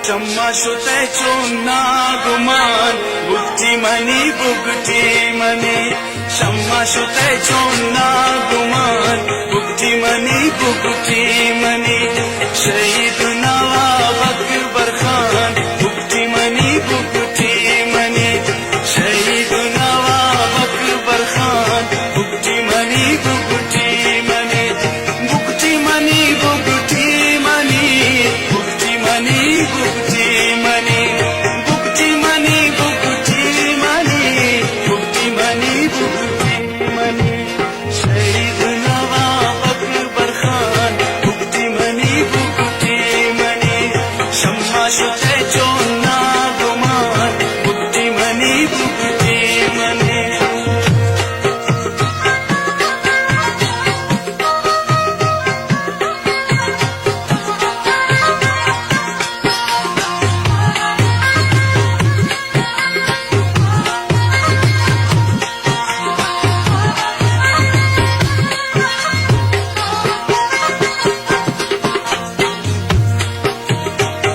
शम्मा शुते चोन्ना गुमान बुगटी मनी शम्मा शुते चोन्ना गुमान बुगटी मनी शहीद नवाब अकबर खान बुगटी मनी शहीद नवाब अकबर खान बुगटी मनी बुगटी मनी बुगटी मनी बुगटी मनी बुगटी मनी बुगटी मनी बुगटी मनी बुगटी मनी बुगटी मनी बुगटी मनी शहीद नवाब अकबर खान बुगटी मनी शम्मा शुते चोन्ना गुमान बुगटी मनी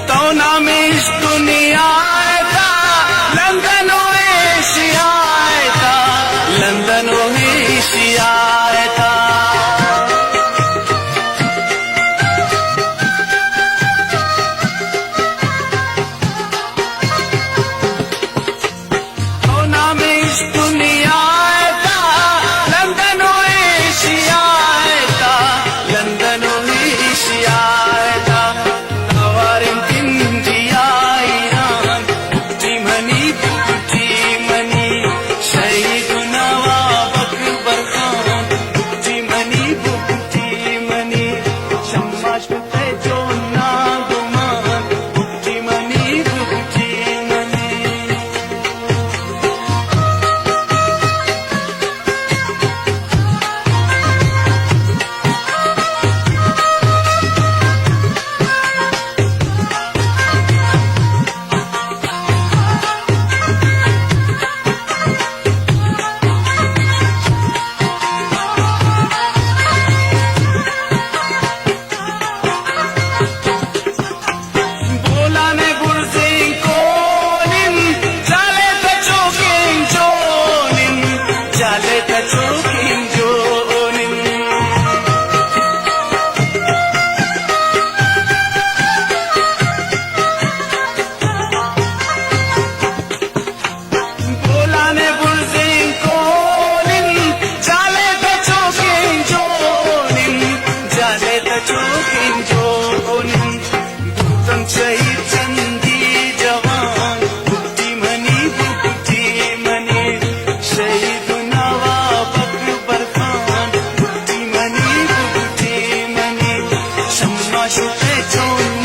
तो नाम इस दुनिया था लंदन एशिया था लंदन एशिया था तो नाम इस दुनिया था लंदन एशिया था लंदन एशिया था नवारिन इंडिया ईरान बुगटी मनी शहीद नवाब अकबर खान बुगटी मनी शम्मा शुते चोन्ना गुमान बुगटी मनी बोलाने गुरसिंग कोनिन जाले तचोकिन जोनिन जाले तचोकिन जोनिन बोलाने गुरसिंग कोनिन जाले तचोकिन जोनिन जाले तचोकिन जोनिन भूतम शहीद चंदी जवान बुगटी मनी शहीद नवाब अकबर खान बुगटी मनी शम्मा शुते चोन्ना